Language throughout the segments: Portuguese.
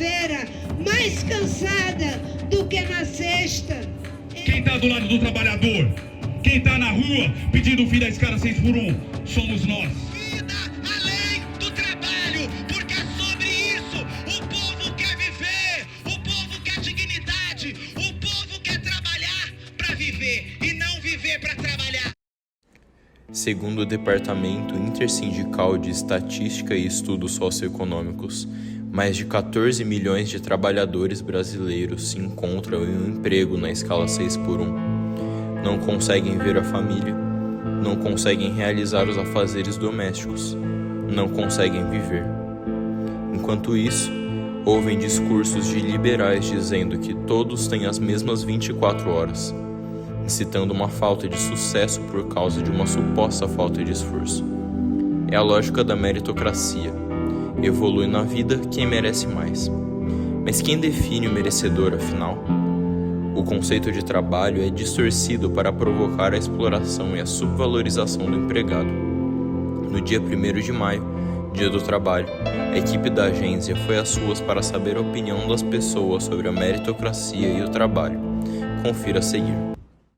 quinta-feira mais cansada do que na sexta. Quem está do lado do trabalhador? Quem está na rua pedindo o fim da escala 6x1? Somos nós. Vida além do trabalho, porque é sobre isso. O povo quer viver, o povo quer dignidade, o povo quer trabalhar para viver e não viver para trabalhar. Segundo o Departamento Intersindical de Estatística e Estudos Socioeconômicos, mais de 14 milhões de trabalhadores brasileiros se encontram em um emprego na escala 6x1. Não conseguem ver a família, não conseguem realizar os afazeres domésticos, não conseguem viver. Enquanto isso, ouvem discursos de liberais dizendo que todos têm as mesmas 24 horas, incitando uma falta de sucesso por causa de uma suposta falta de esforço. É a lógica da meritocracia. Evolui na vida quem merece mais. Mas quem define o merecedor, afinal? O conceito de trabalho é distorcido para provocar a exploração e a subvalorização do empregado. No dia 1º de maio, Dia do Trabalho, a equipe da agência foi às ruas para saber a opinião das pessoas sobre a meritocracia e o trabalho. Confira a seguir.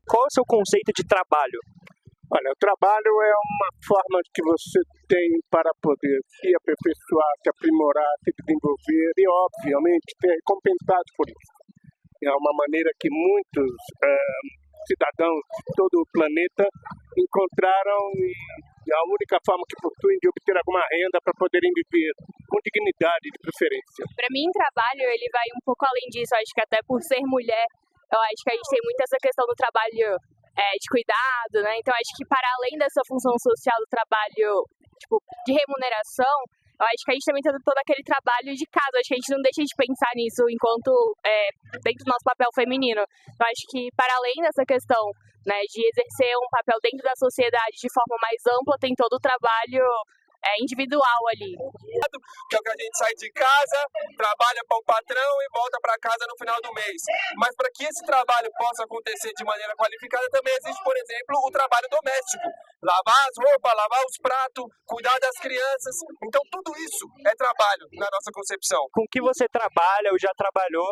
Qual é o seu conceito de trabalho? Olha, o trabalho é uma forma que você tem para poder se aperfeiçoar, se aprimorar, se desenvolver e, obviamente, ser recompensado por isso. É uma maneira que muitos cidadãos de todo o planeta encontraram e a única forma que possuem de obter alguma renda para poderem viver com dignidade de preferência. Para mim, trabalho ele vai um pouco além disso. Eu acho que até por ser mulher, eu acho que a gente tem muito essa questão do trabalho de cuidado, né? Então, acho que para além dessa função social do trabalho, tipo, de remuneração, eu acho que a gente também tem todo aquele trabalho de casa. Acho que a gente não deixa de pensar nisso enquanto dentro do nosso papel feminino. Eu acho que para além dessa questão, né, de exercer um papel dentro da sociedade de forma mais ampla, tem todo o trabalho individual ali. Que é o que a gente sai de casa, trabalha para o patrão e volta para casa no final do mês. Mas para que esse trabalho possa acontecer de maneira qualificada, também existe, por exemplo, o trabalho doméstico. Lavar as roupas, lavar os pratos, cuidar das crianças. Então tudo isso é trabalho na nossa concepção. Com que você trabalha ou já trabalhou,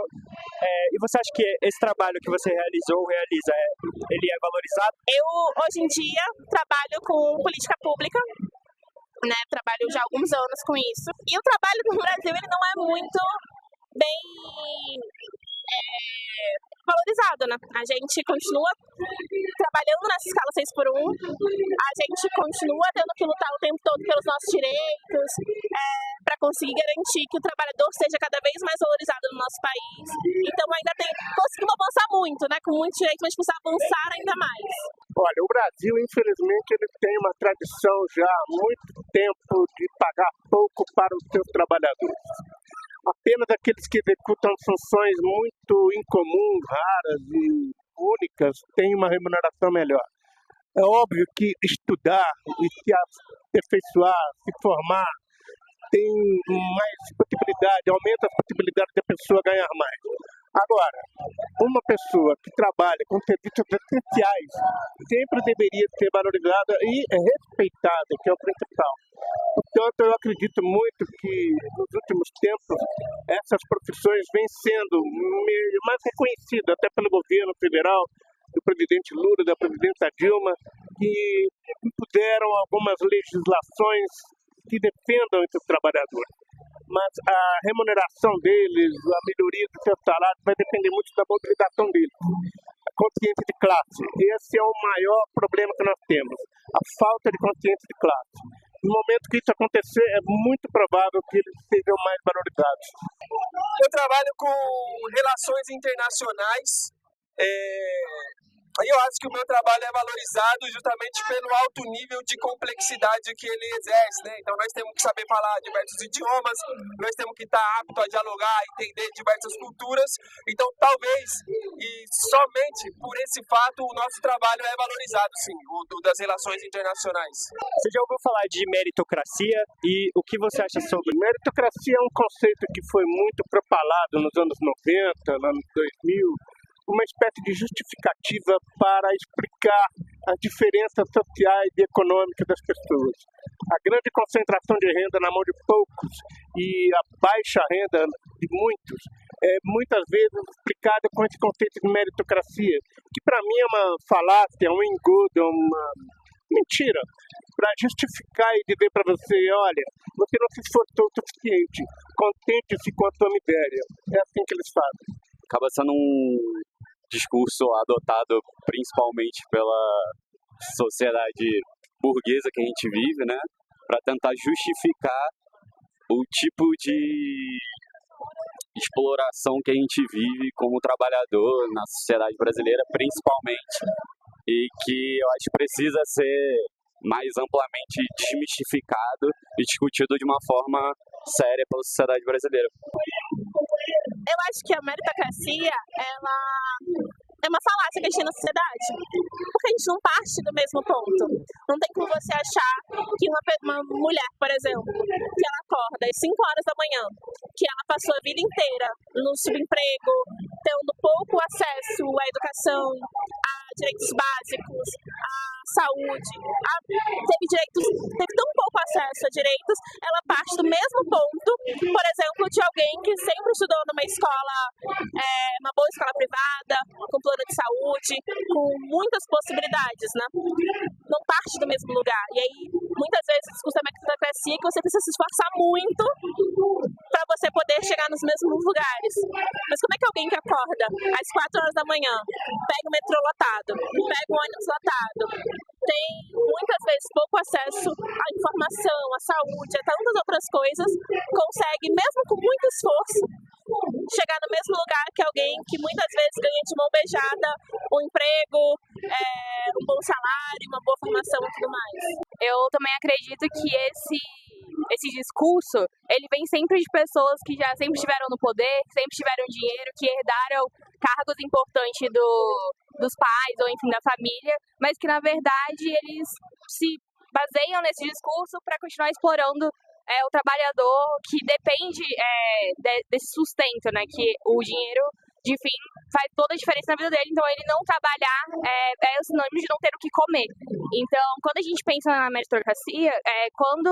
e você acha que esse trabalho que você realizou, realiza, ele é valorizado? Eu, hoje em dia, trabalho com política pública, né? Trabalho já há alguns anos com isso. E o trabalho no Brasil, ele não é muito bem valorizado, né? A gente continua trabalhando nessa escala 6x1, a gente continua tendo que lutar o tempo todo pelos nossos direitos, para conseguir garantir que o trabalhador seja cada vez mais valorizado no nosso país. Então ainda conseguimos avançar muito, né? Com muitos direitos, mas precisa avançar ainda mais. Olha, o Brasil, infelizmente, ele tem uma tradição já há muito tempo de pagar pouco para os seus trabalhadores. Apenas aqueles que executam funções muito incomuns, raras e únicas têm uma remuneração melhor. É óbvio que estudar e se aperfeiçoar, se formar, tem mais possibilidade, aumenta as possibilidades da pessoa ganhar mais. Agora, uma pessoa que trabalha com serviços essenciais sempre deveria ser valorizada e respeitada, que é o principal. Portanto, eu acredito muito que nos últimos tempos essas profissões vêm sendo mais reconhecidas até pelo governo federal, do presidente Lula, da presidenta Dilma, que puderam algumas legislações que defendam esses trabalhadores. Mas a remuneração deles, a melhoria do seu salário vai depender muito da mobilização deles. A consciência de classe, esse é o maior problema que nós temos, a falta de consciência de classe. No momento que isso acontecer, é muito provável que eles sejam mais valorizados. Eu trabalho com relações internacionais, e eu acho que o meu trabalho é valorizado justamente pelo alto nível de complexidade que ele exerce, né? Então nós temos que saber falar diversos idiomas, nós temos que estar apto a dialogar, entender diversas culturas. Então talvez, e somente por esse fato, o nosso trabalho é valorizado, sim, o das relações internacionais. Você já ouviu falar de meritocracia e o que você acha sobre? Meritocracia é um conceito que foi muito propalado nos anos 90, nos anos 2000, uma espécie de justificativa para explicar as diferenças sociais e econômicas das pessoas. A grande concentração de renda na mão de poucos e a baixa renda de muitos, muitas vezes explicada com esse conceito de meritocracia, que para mim é uma falácia, um engodo, uma mentira, para justificar e dizer para você, olha, você não se esforçou o suficiente, contente-se com a sua miséria. É assim que eles fazem. Acaba sendo um discurso adotado principalmente pela sociedade burguesa que a gente vive, né, para tentar justificar o tipo de exploração que a gente vive como trabalhador na sociedade brasileira, principalmente, e que eu acho que precisa ser mais amplamente desmistificado e discutido de uma forma séria pela sociedade brasileira. Eu acho que a meritocracia, ela é uma falácia que a gente tem na sociedade, porque a gente não parte do mesmo ponto. Não tem como você achar que uma mulher, por exemplo, que ela acorda às 5 horas da manhã, que ela passou a vida inteira no subemprego, tendo pouco acesso à educação, a direitos básicos, à saúde, teve tão pouco acesso a direitos, ela parte do mesmo ponto, por exemplo, de alguém que sempre estudou numa escola, uma boa escola privada, com plano de saúde, com muitas possibilidades, né? Não parte do mesmo lugar. E aí, muitas vezes, o discurso da meritocracia que você precisa se esforçar muito para você poder chegar nos mesmos lugares. Mas como é que alguém que acorda às 4 horas da manhã, pega o metrô lotado, pega o ônibus lotado, tem muitas vezes pouco acesso à informação, à saúde, a tantas outras coisas, consegue, mesmo com muito esforço, chegar no mesmo lugar que alguém que muitas vezes ganha de mão beijada um emprego, um bom salário, uma boa formação e tudo mais. Eu também acredito que esse discurso, ele vem sempre de pessoas que já sempre estiveram no poder, sempre tiveram dinheiro, que herdaram cargos importantes dos pais ou enfim da família, mas que na verdade eles se baseiam nesse discurso para continuar explorando o trabalhador que depende desse sustento, né? Que o dinheiro, de fim, faz toda a diferença na vida dele. Então, ele não trabalhar é o sinônimo de não ter o que comer. Então, quando a gente pensa na meritocracia, quando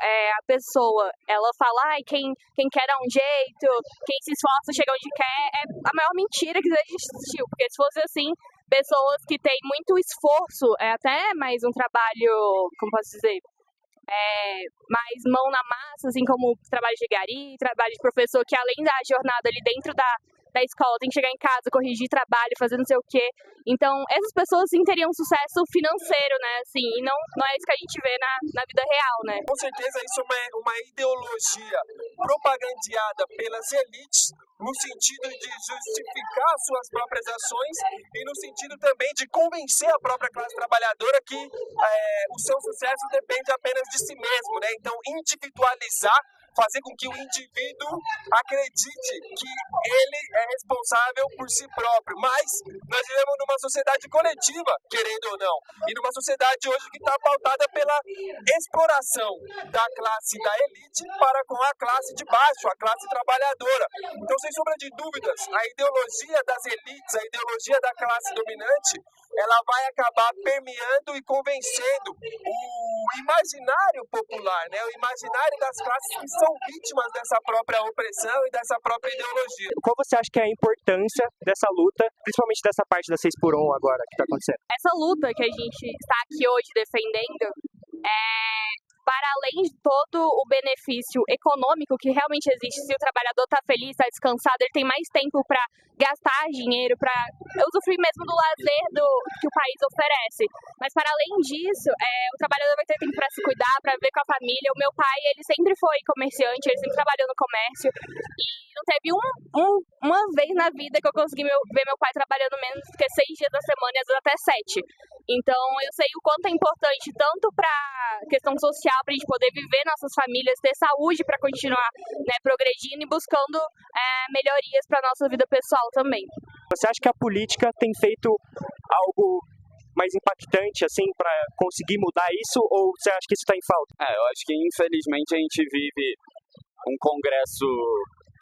a pessoa ela fala quem quer dar um jeito, quem se esforça chega onde quer, é a maior mentira que existiu. Porque se fosse assim, pessoas que têm muito esforço, até mais um trabalho, como posso dizer, mais mão na massa, assim como trabalho de gari, trabalho de professor, que além da jornada ali dentro da escola, tem que chegar em casa, corrigir trabalho, fazer não sei o quê. Então, essas pessoas sim teriam sucesso financeiro, né? Assim, e não é isso que a gente vê na vida real, né? Com certeza isso é uma ideologia propagandeada pelas elites no sentido de justificar suas próprias ações e no sentido também de convencer a própria classe trabalhadora que o seu sucesso depende apenas de si mesmo, né? Então, individualizar, fazer com que o indivíduo acredite que ele é responsável por si próprio. Mas nós vivemos numa sociedade coletiva, querendo ou não, e numa sociedade hoje que está pautada pela exploração da classe da elite para com a classe de baixo, a classe trabalhadora. Então, sem sombra de dúvidas, a ideologia das elites, a ideologia da classe dominante, ela vai acabar permeando e convencendo o imaginário popular, né? O imaginário das classes que são vítimas dessa própria opressão e dessa própria ideologia. Qual você acha que é a importância dessa luta, principalmente dessa parte da 6x1 agora que está acontecendo? Essa luta que a gente está aqui hoje defendendo para além de todo o benefício econômico que realmente existe, se o trabalhador está feliz, está descansado, ele tem mais tempo para gastar dinheiro, para usufruir mesmo do lazer que o país oferece. Mas para além disso, o trabalhador vai ter tempo para se cuidar, para ver com a família. O meu pai, ele sempre foi comerciante, ele sempre trabalhou no comércio e não teve uma vez na vida que eu consegui ver meu pai trabalhando menos do que 6 dias da semana e às vezes até 7. Então, eu sei o quanto é importante, tanto para a questão social, para a gente poder viver nossas famílias, ter saúde para continuar, né, progredindo e buscando melhorias para a nossa vida pessoal também. Você acha que a política tem feito algo mais impactante, assim, para conseguir mudar isso, ou você acha que isso está em falta? Eu acho que, infelizmente, a gente vive um congresso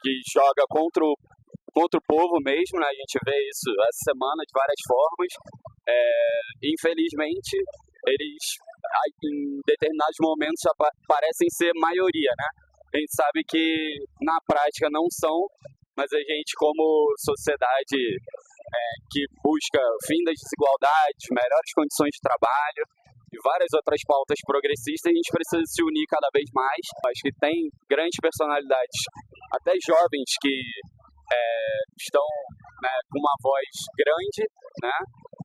que joga contra o povo mesmo, né? A gente vê isso essa semana de várias formas. Infelizmente, eles em determinados momentos já parecem ser maioria, né? a gente sabe que na prática não são, mas a gente, como sociedade que busca fim das desigualdades, melhores condições de trabalho e várias outras pautas progressistas, a gente precisa se unir cada vez mais. Acho que tem grandes personalidades, até jovens, que estão, né, com uma voz grande, né,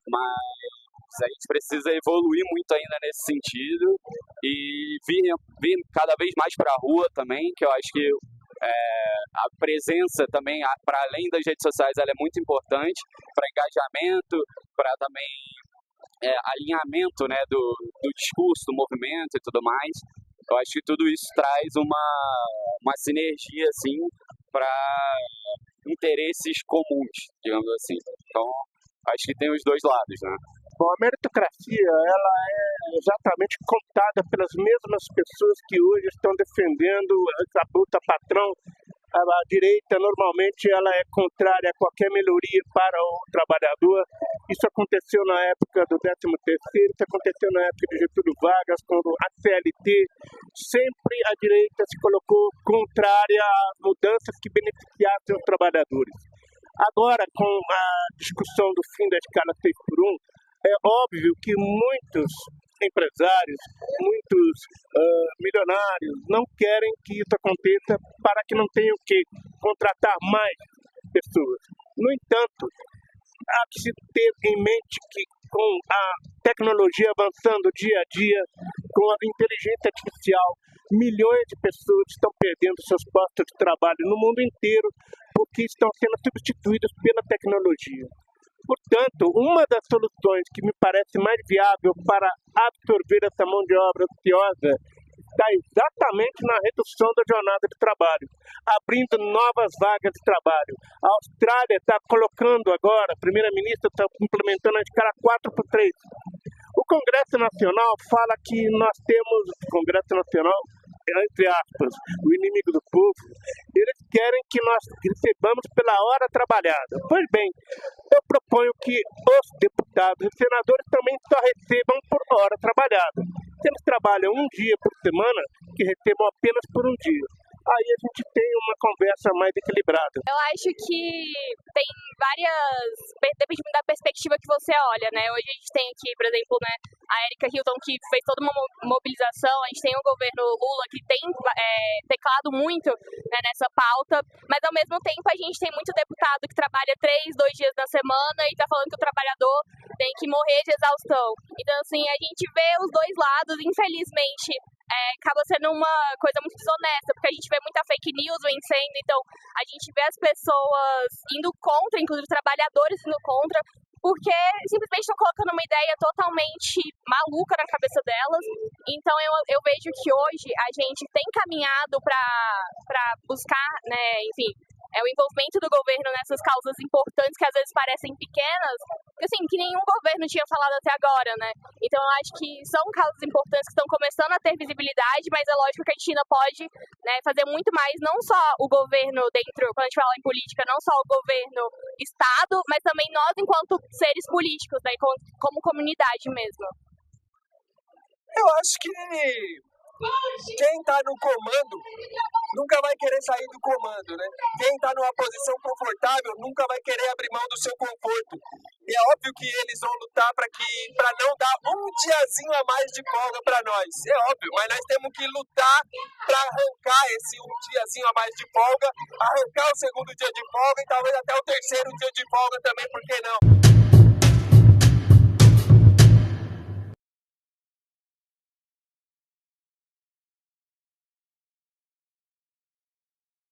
mas a gente precisa evoluir muito ainda nesse sentido e vir cada vez mais para a rua também, que eu acho que a presença também, para além das redes sociais, ela é muito importante para engajamento, para também alinhamento, né, do discurso, do movimento e tudo mais. Eu acho que tudo isso traz uma sinergia assim, para interesses comuns, digamos assim. Então, acho que tem os dois lados, né? Bom, a meritocracia, ela é exatamente contada pelas mesmas pessoas que hoje estão defendendo a luta patrão. A direita, normalmente, ela é contrária a qualquer melhoria para o trabalhador. Isso aconteceu na época do 13º, isso aconteceu na época de Getúlio Vargas, com a CLT. Sempre a direita se colocou contrária às mudanças que beneficiassem os trabalhadores. Agora, com a discussão do fim da escala 6x1, é óbvio que muitos empresários, muitos milionários não querem que isso aconteça para que não tenham que contratar mais pessoas. No entanto, há que se ter em mente que com a tecnologia avançando dia a dia, com a inteligência artificial, milhões de pessoas estão perdendo seus postos de trabalho no mundo inteiro porque estão sendo substituídas pela tecnologia. Portanto, uma das soluções que me parece mais viável para absorver essa mão de obra ociosa está exatamente na redução da jornada de trabalho, abrindo novas vagas de trabalho. A Austrália está colocando agora, a primeira-ministra está implementando a escala 4x3. O Congresso Nacional fala que nós temos, o Congresso Nacional, entre aspas, o inimigo do povo, eles querem que nós recebamos pela hora trabalhada. Pois bem, eu proponho que os deputados e senadores também só recebam por hora trabalhada. Se eles trabalham um dia por semana, que recebam apenas por um dia. Aí a gente tem uma conversa mais equilibrada. Eu acho que tem várias... Depende da perspectiva que você olha, né? Hoje a gente tem aqui, por exemplo, né, a Erika Hilton, que fez toda uma mobilização. A gente tem o governo Lula, que tem teclado muito, né, nessa pauta. Mas, ao mesmo tempo, a gente tem muito deputado que trabalha 2 dias na semana e tá falando que o trabalhador tem que morrer de exaustão. Então, assim, a gente vê os dois lados, infelizmente... acaba sendo uma coisa muito desonesta, porque a gente vê muita fake news vencendo, então a gente vê as pessoas indo contra, inclusive trabalhadores indo contra, porque simplesmente estão colocando uma ideia totalmente maluca na cabeça delas. Então eu vejo que hoje a gente tem caminhado para buscar, né, enfim, o envolvimento do governo nessas causas importantes que às vezes parecem pequenas, assim, que nenhum governo tinha falado até agora, né? Então eu acho que são causas importantes que estão começando a ter visibilidade, mas é lógico que a gente ainda pode, né, fazer muito mais, não só o governo dentro, quando a gente fala em política, não só o governo Estado, mas também nós enquanto seres políticos, né, como comunidade mesmo. Eu acho que quem está no comando nunca vai querer sair do comando, né? Quem está numa posição confortável nunca vai querer abrir mão do seu conforto. E é óbvio que eles vão lutar para não dar um diazinho a mais de folga para nós. É óbvio, mas nós temos que lutar para arrancar esse um diazinho a mais de folga, arrancar o segundo dia de folga e talvez até o terceiro dia de folga também, por que não?